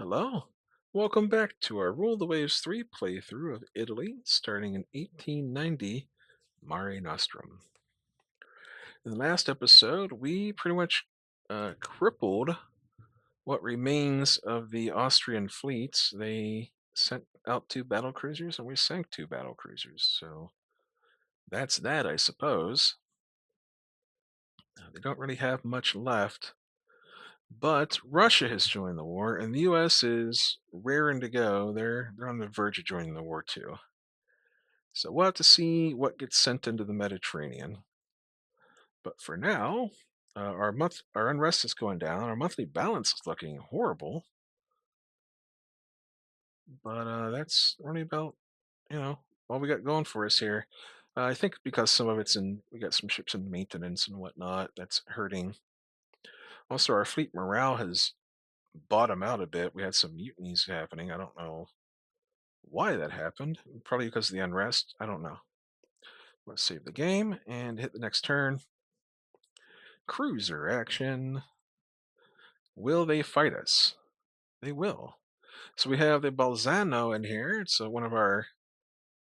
Hello. Welcome back to our Rule the Waves 3 playthrough of Italy, starting in 1890, Mare Nostrum. In the last episode, we pretty much crippled what remains of the Austrian fleets. They sent out two battle cruisers, and we sank two battle cruisers. So that's that, I suppose. They don't really have much left. But Russia has joined the war, and the U.S. is raring to go. They're on the verge of joining the war too. So we'll have to see what gets sent into the Mediterranean. But for now, our unrest is going down. Our monthly balance is looking horrible. But that's only about all we got going for us here. I think because some of it's in we got some ships in maintenance and whatnot that's hurting. Also, our fleet morale has bottomed out a bit. We had some mutinies happening. I don't know why that happened. Probably because of the unrest. I don't know. Let's save the game and hit the next turn. Cruiser action. Will they fight us? They will. So we have the Balzano in here. It's one of our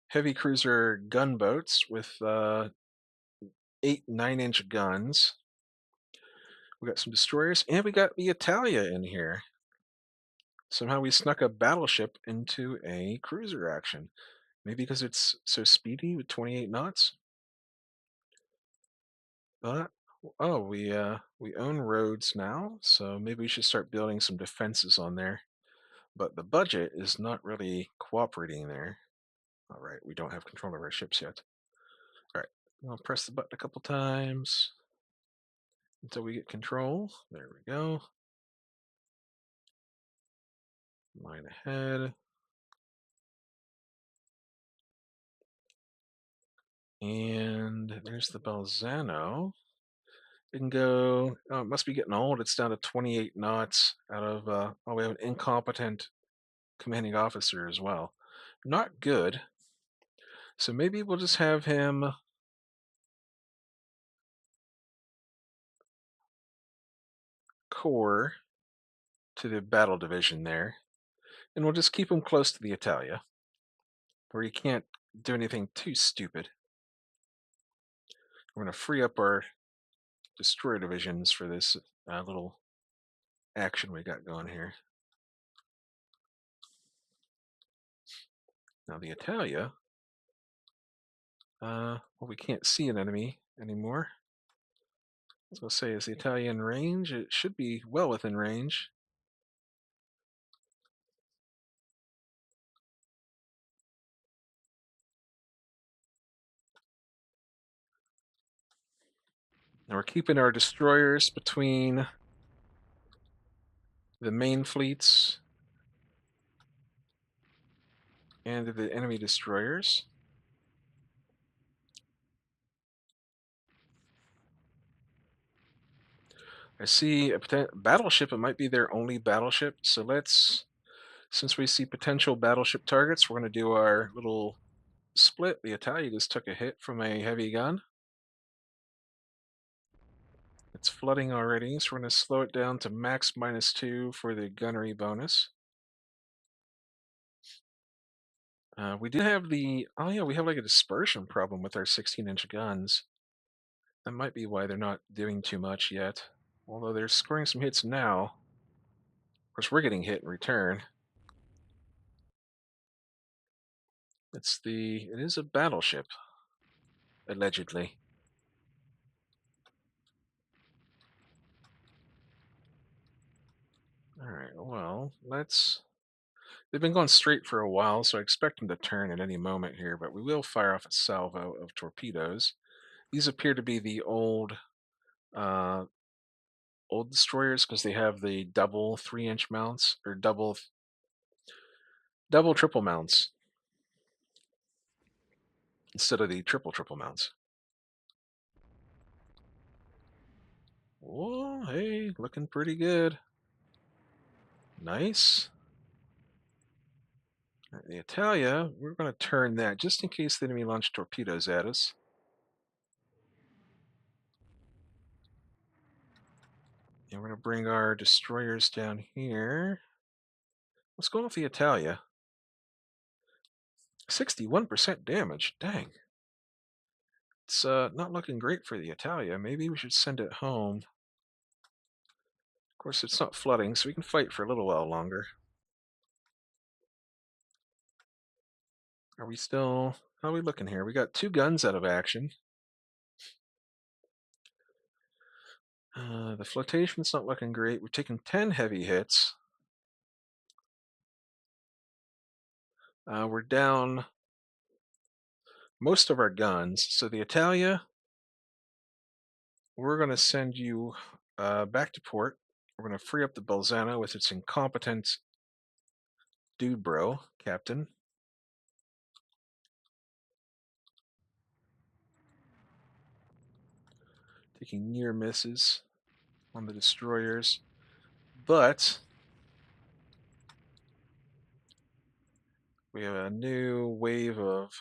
heavy cruiser gunboats with 8 9-inch guns. We got some destroyers, and we got the Italia in here. Somehow we snuck a battleship into a cruiser action. Maybe because it's so speedy with 28 knots. But oh, we own Rhodes now, so maybe we should start building some defenses on there. But the budget is not really cooperating there. All right, we don't have control of our ships yet. All right, I'll press the button a couple times until we get control. There we go. Line ahead. And there's the Balzano. It can go, oh, it must be getting old. It's down to 28 knots out of, oh, we have an incompetent commanding officer as well. Not good. So maybe we'll just have him core to the battle division there. And we'll just keep him close to the Italia, where he can't do anything too stupid. We're going to free up our destroyer divisions for this little action we got going here. Now the Italia, well, we can't see an enemy anymore. I was going to say, is the Italia in range? It should be well within range. Now we're keeping our destroyers between the main fleets and the enemy destroyers. I see a battleship. It might be their only battleship. So let's, since we see potential battleship targets, we're going to do our little split. The Italia just took a hit from a heavy gun. It's flooding already, so we're going to slow it down to max -2 for the gunnery bonus. We do have the, oh yeah, we have like a dispersion problem with our 16-inch guns. That might be why they're not doing too much yet. Although they're scoring some hits now. Of course, we're getting hit in return. It is a battleship, allegedly. Alright, well, they've been going straight for a while, so I expect them to turn at any moment here, but we will fire off a salvo of torpedoes. These appear to be the uh, old destroyers because they have the double 3-inch mounts, or double triple mounts instead of the triple mounts. Oh, hey, looking pretty good. Nice. The Italia, we're going to turn that just in case the enemy launch torpedoes at us. And we're going to bring our destroyers down here. What's going on with the Italia? 61% damage. Dang. It's not looking great for the Italia. Maybe we should send it home. Of course, it's not flooding, so we can fight for a little while longer. Are we still... How are we looking here? We got 2 guns out of action. The flotation's not looking great. We're taking 10 heavy hits. We're down most of our guns. So the Italia, we're going to send you back to port. We're going to free up the Bolzano with its incompetent dude bro, Captain. Taking near misses on the destroyers. But we have a new wave of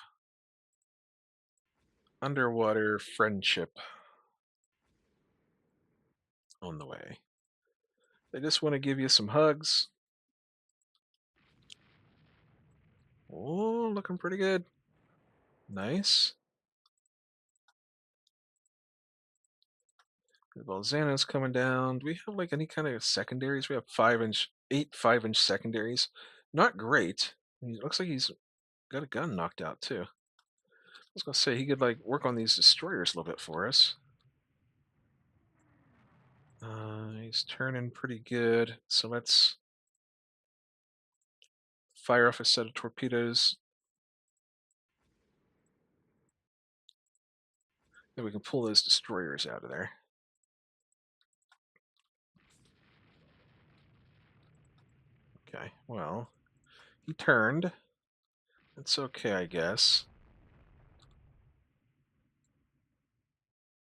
underwater friendship on the way. They just want to give you some hugs. Oh, looking pretty good. Nice. The Bolzano's coming down. Do we have like any kind of secondaries? We have 8 5-inch secondaries. Not great. It looks like he's got a gun knocked out too. I was gonna say he could like work on these destroyers a little bit for us. He's turning pretty good. So let's fire off a set of torpedoes. Then we can pull those destroyers out of there. Okay, well, he turned. It's okay, I guess.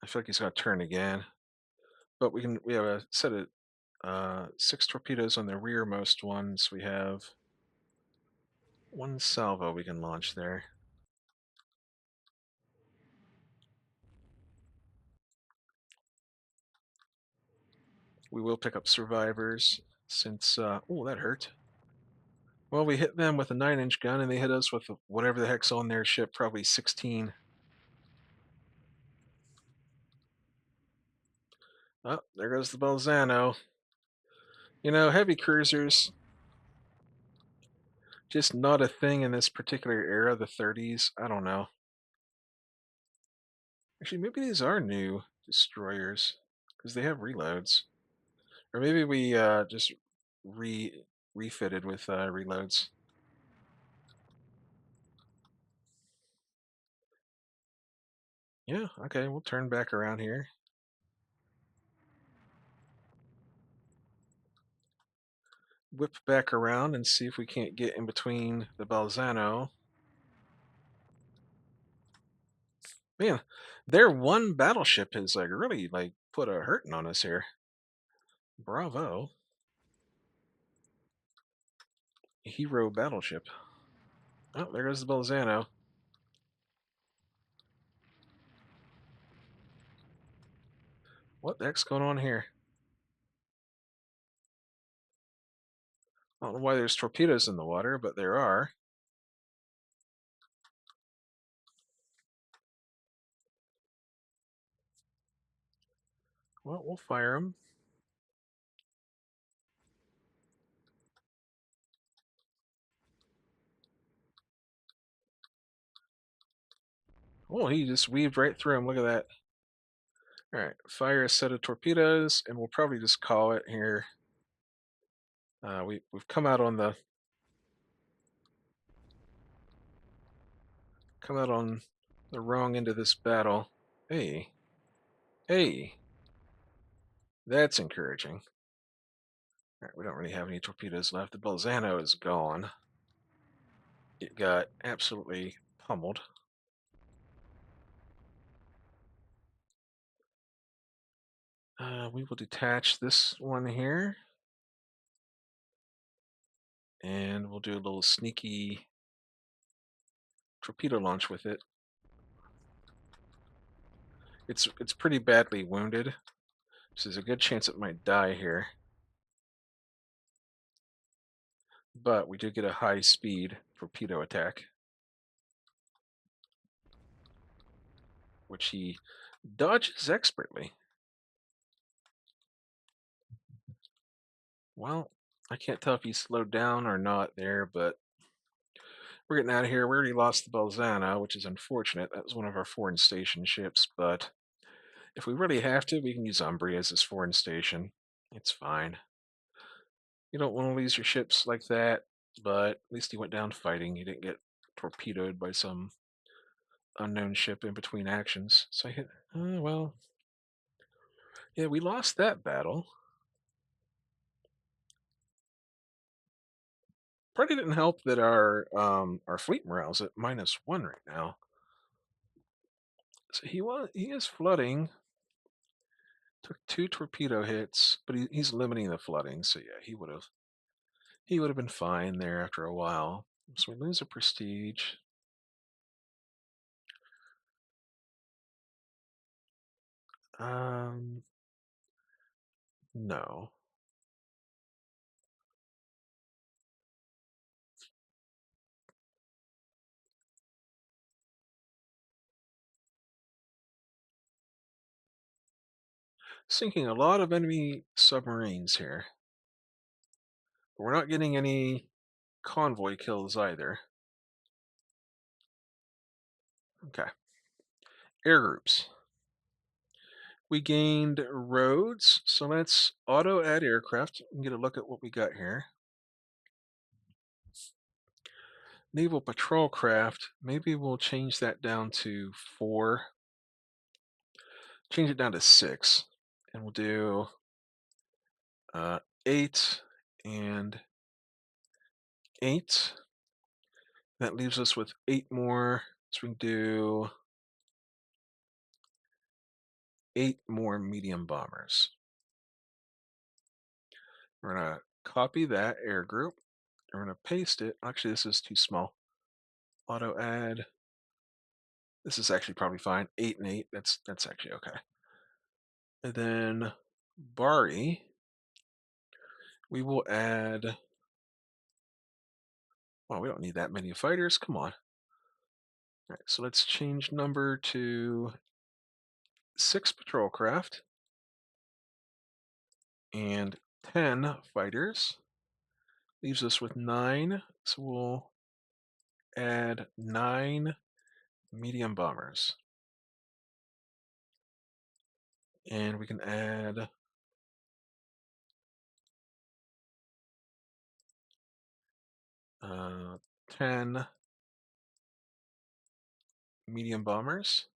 I feel like he's gonna turn again. But we have a set of 6 torpedoes on the rearmost ones. We have 1 salvo we can launch there. We will pick up survivors since, oh, that hurt. Well, we hit them with a 9-inch gun and they hit us with whatever the heck's on their ship, probably 16. Oh, there goes the Bolzano. You know, heavy cruisers, just not a thing in this particular era, the 30s. I don't know. Actually, maybe these are new destroyers because they have reloads. Or maybe we just refitted with reloads. Yeah, okay, we'll turn back around here. Whip back around and see if we can't get in between the Balzano. Man, their one battleship has like really like put a hurting on us here. Bravo. Hero battleship. Oh, there goes the Balzano. What the heck's going on here? I don't know why there's torpedoes in the water, but there are. Well, we'll fire them. Oh, he just weaved right through him. Look at that. All right, fire a set of torpedoes, and we'll probably just call it here. We've come out on the wrong end of this battle. Hey, hey, that's encouraging. All right, we don't really have any torpedoes left. The Bolzano is gone. It got absolutely pummeled. We will detach this one here. And we'll do a little sneaky torpedo launch with it. It's pretty badly wounded, so there's a good chance it might die here. but we do get a high speed torpedo attack, which he dodges expertly. Well, I can't tell if he's slowed down or not there, but we're getting out of here. We already lost the Bolzano, which is unfortunate. That was one of our foreign station ships, but if we really have to, we can use Umbria as this foreign station. It's fine. You don't want to lose your ships like that, but at least he went down fighting. He didn't get torpedoed by some unknown ship in between actions. So I hit, well, yeah, we lost that battle. Probably didn't help that our fleet morale's at -1 right now. So he is flooding. Took 2 torpedo hits, but he's limiting the flooding. So yeah, he would have been fine there after a while. So we lose a prestige. Um, no. Sinking a lot of enemy submarines here. But we're not getting any convoy kills either. Okay. Air groups. We gained Rhodes, so let's auto add aircraft and get a look at what we got here. Naval patrol craft, maybe we'll change that down to 4. Change it down to 6. And we'll do 8 and 8. That leaves us with 8 more. So we can do 8 more medium bombers. We're going to copy that air group. We're going to paste it. Actually, this is too small. Auto add. This is actually probably fine. 8 and 8. That's actually okay. And then Bari, we will add. Well, we don't need that many fighters. Come on. All right, so let's change number to 6 patrol craft and 10 fighters. Leaves us with 9. So we'll add 9 medium bombers. And we can add 10 medium bombers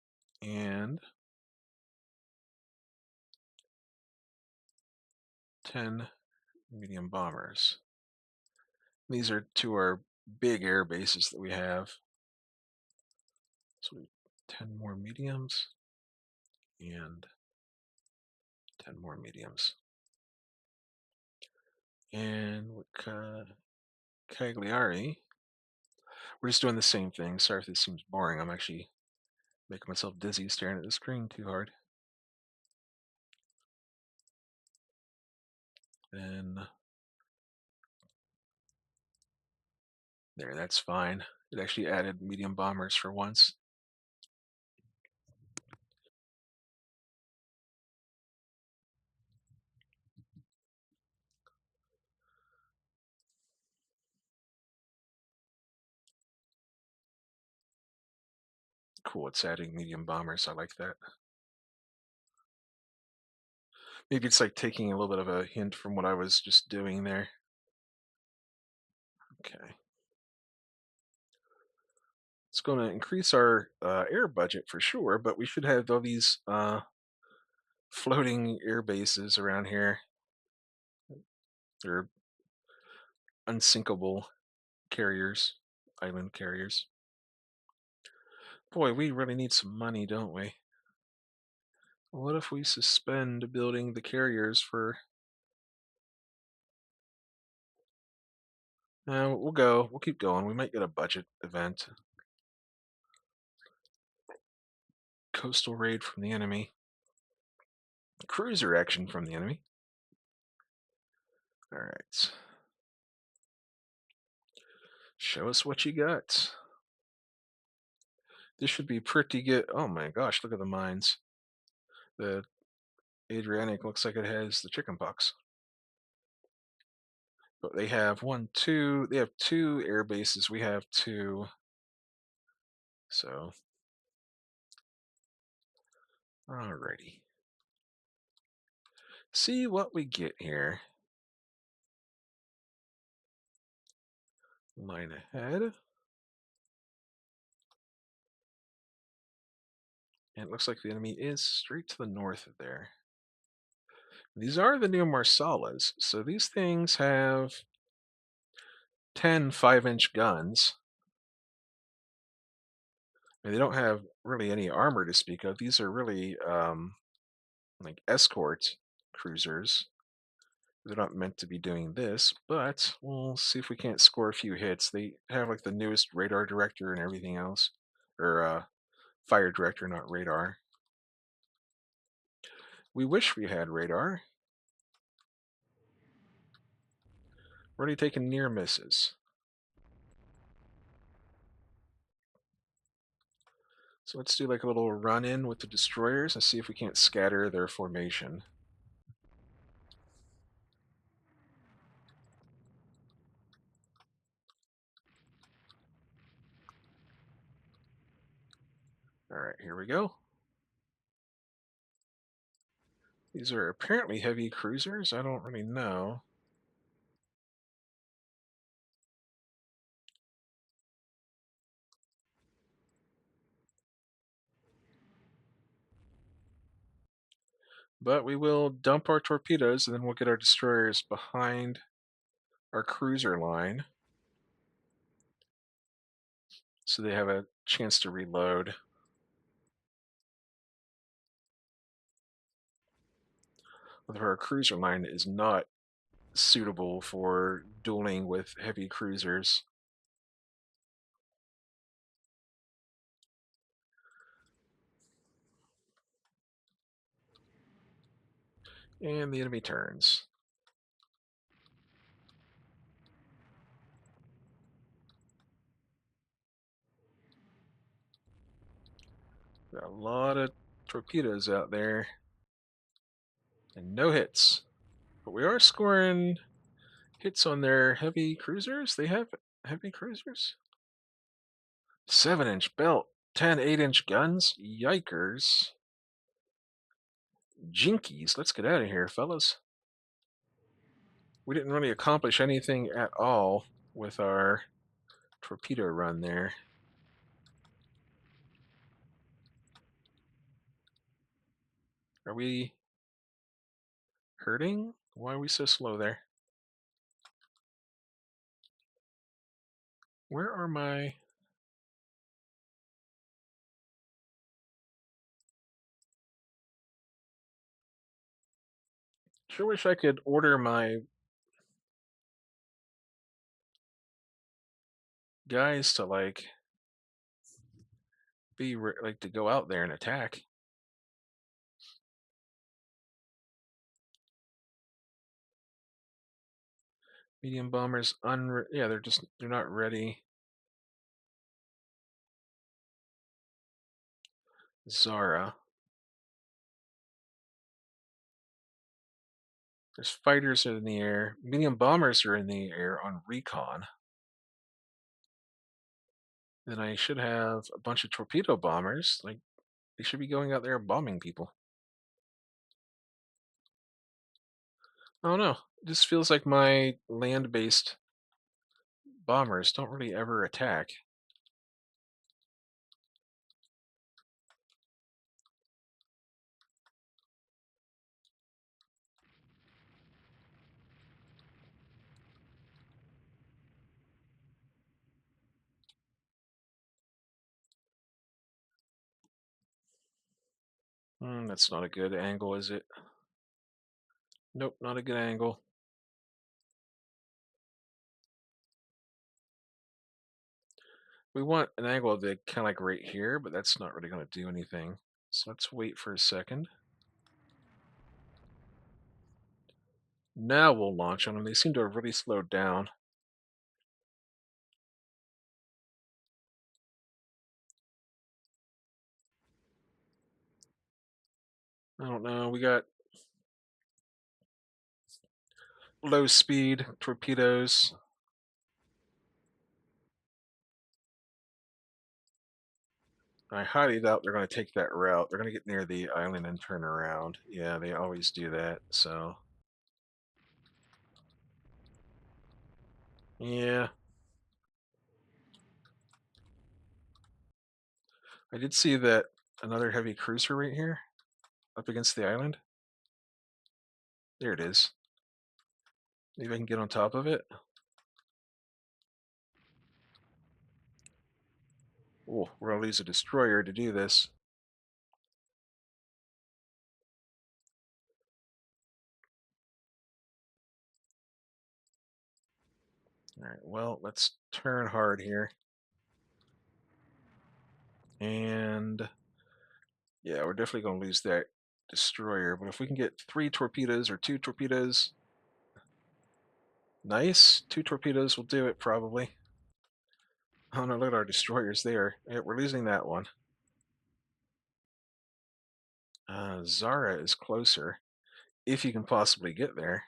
and 10 medium bombers. These are 2 our big air bases that we have. So 10 more mediums and 10 more mediums. And with Cagliari, we're just doing the same thing. Sorry if this seems boring. I'm actually making myself dizzy staring at the screen too hard. Then there, that's fine. It actually added medium bombers for once. Cool, it's adding medium bombers. I like that. Maybe it's like taking a little bit of a hint from what I was just doing there. Okay. It's going to increase our air budget for sure, but we should have all these floating air bases around here. They're unsinkable carriers, island carriers. Boy, we really need some money, don't we? What if we suspend building the carriers for... we'll keep going. We might get a budget event. Coastal raid from the enemy. Cruiser action from the enemy. All right. Show us what you got. This should be pretty good. Oh my gosh, look at the mines. The Adriatic looks like it has the chicken pox. But they have one, two. They have two air bases. We have two. So, alrighty. See what we get here. Line ahead. And it looks like the enemy is straight to the north of there. These are the new Marsalas. So these things have 10 5-inch guns. And they don't have really any armor to speak of. These are really like escort cruisers. They're not meant to be doing this, but we'll see if we can't score a few hits. They have like the newest radar director and everything else. Or fire director, not radar. We wish we had radar. We're already taking near misses. So let's do like a little run in with the destroyers and see if we can't scatter their formation. Alright, here we go. These are apparently heavy cruisers. I don't really know. But we will dump our torpedoes and then we'll get our destroyers behind our cruiser line so they have a chance to reload. Although our cruiser line is not suitable for dueling with heavy cruisers. And the enemy turns. Got a lot of torpedoes out there. And no hits. But we are scoring hits on their heavy cruisers. They have heavy cruisers? 7-inch belt. 10 8-inch guns. Yikers. Jinkies. Let's get out of here, fellas. We didn't really accomplish anything at all with our torpedo run there. Are we hurting? Why are we so slow there? Where are my... Sure wish I could order my guys to like like to go out there and attack. Medium bombers yeah, they're not ready. Zara. There's fighters in the air. Medium bombers are in the air on recon. Then I should have a bunch of torpedo bombers. Like, they should be going out there bombing people. Oh no, this feels like my land-based bombers don't really ever attack. That's not a good angle, is it? Nope, not a good angle. We want an angle that kind of like right here, but that's not really going to do anything. So let's wait for a second. Now we'll launch on them. They seem to have really slowed down. I don't know. We got low speed torpedoes. I highly doubt they're going to take that route. They're going to get near the island and turn around. Yeah, they always do that. So, yeah. I did see that another heavy cruiser right here up against the island. There it is. Maybe I can get on top of it. Oh, we're going to lose a destroyer to do this. All right, well, let's turn hard here. And yeah, we're definitely going to lose that destroyer. But if we can get 3 torpedoes or 2 torpedoes, nice. 2 torpedoes will do it probably. Oh no, look at our destroyers there. Yeah, we're losing that one. Zara is closer, if you can possibly get there.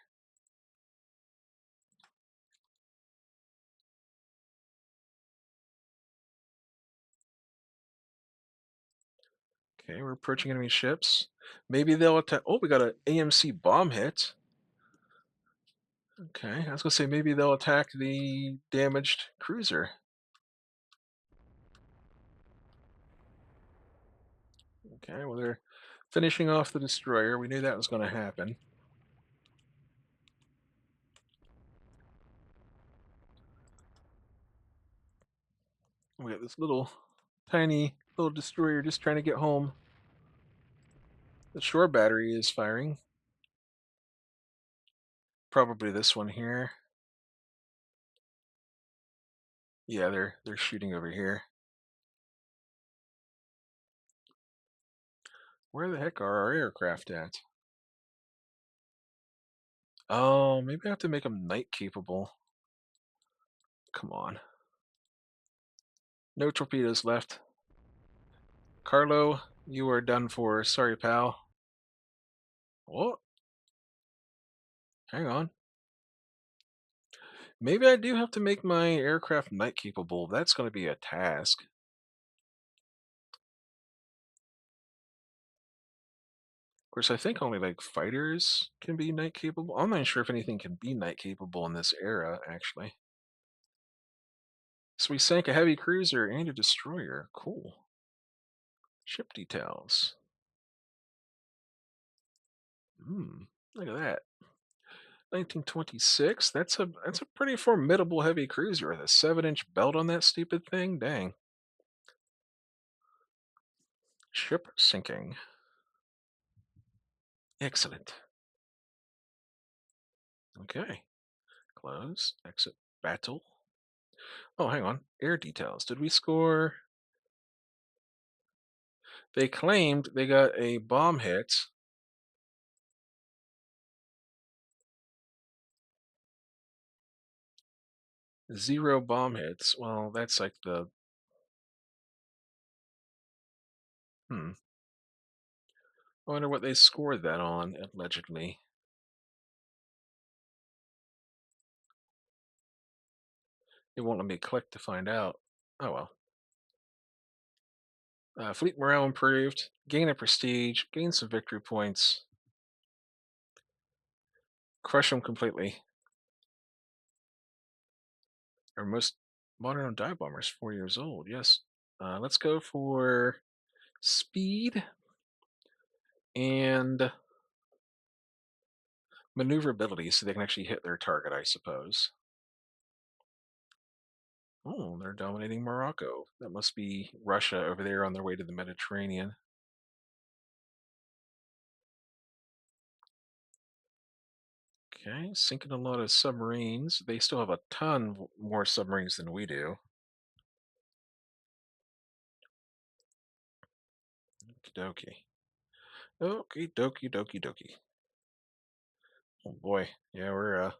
Okay, we're approaching enemy ships. Maybe they'll attack. Oh, we got an AMC bomb hit. Okay, I was gonna say maybe they'll attack the damaged cruiser. Okay, well they're finishing off the destroyer. We knew that was going to happen. We got this little tiny little destroyer just trying to get home. The shore battery is firing. Probably this one here. Yeah, they're shooting over here. Where the heck are our aircraft at? Oh, maybe I have to make them night capable. Come on. No torpedoes left. Carlo, you are done for. Sorry, pal. Oh, hang on. Maybe I do have to make my aircraft night capable. That's going to be a task. Of course, I think only like fighters can be night capable. I'm not sure if anything can be night capable in this era, actually. So we sank a heavy cruiser and a destroyer. Cool. Ship details. Hmm. Look at that. 1926. That's a pretty formidable heavy cruiser with a 7-inch belt on that stupid thing. Dang. Ship sinking. Excellent. Okay. Close. Exit. Battle. Oh, hang on. Air details. Did we score? They claimed they got a bomb hit. 0 bomb hits. Well, that's like the hmm. I wonder what they scored that on, allegedly. It won't let me click to find out. Oh well. Fleet morale improved. Gain a prestige. Gain some victory points. Crush them completely. Our most modern dive bomber is 4 years old. Yes. Let's go for speed and maneuverability so they can actually hit their target, I suppose. Oh, they're dominating Morocco. That must be Russia over there on their way to the Mediterranean. Okay, sinking a lot of submarines. They still have a ton more submarines than we do. Okie dokie. Okie dokie dokie dokie. Oh boy, yeah, we're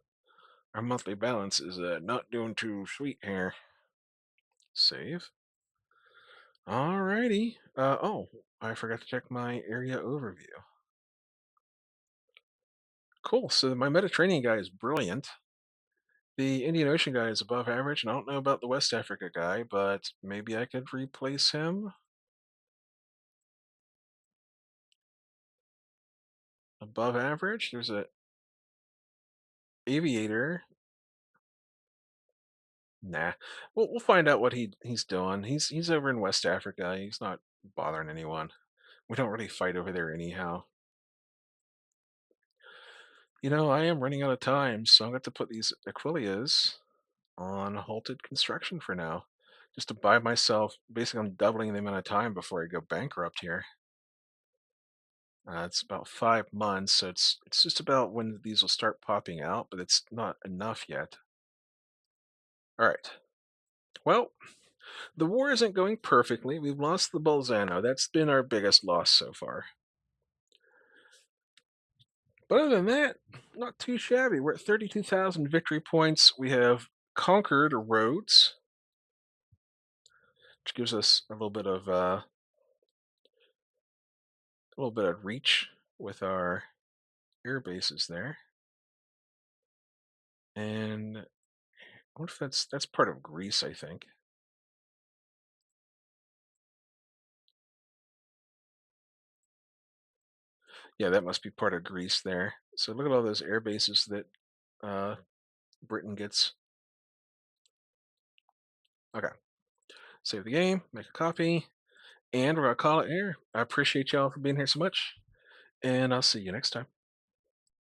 our monthly balance is not doing too sweet here. Save. Alrighty. Oh, I forgot to check my area overview. Cool. So my Mediterranean guy is brilliant. The Indian Ocean guy is above average, and I don't know about the West Africa guy, but maybe I could replace him. Above average. There's a aviator. Nah. We'll find out what he's doing. He's over in West Africa. He's not bothering anyone. We don't really fight over there anyhow. I am running out of time, so I'm going to put these Aquilias on halted construction for now. Just to buy myself, basically, I'm doubling the amount of time before I go bankrupt here. It's about 5 months, so it's just about when these will start popping out, but it's not enough yet. All right. Well, the war isn't going perfectly. We've lost the Bolzano. That's been our biggest loss so far. But other than that, not too shabby. We're at 32,000 victory points. We have conquered Rhodes, which gives us a little bit of reach with our air bases there. And I wonder if that's part of Greece, I think. Yeah, that must be part of Greece there. So look at all those air bases that uh, Britain gets. Okay, save the game, make a copy, and we're gonna call it here. I appreciate y'all for being here so much, and I'll see you next time.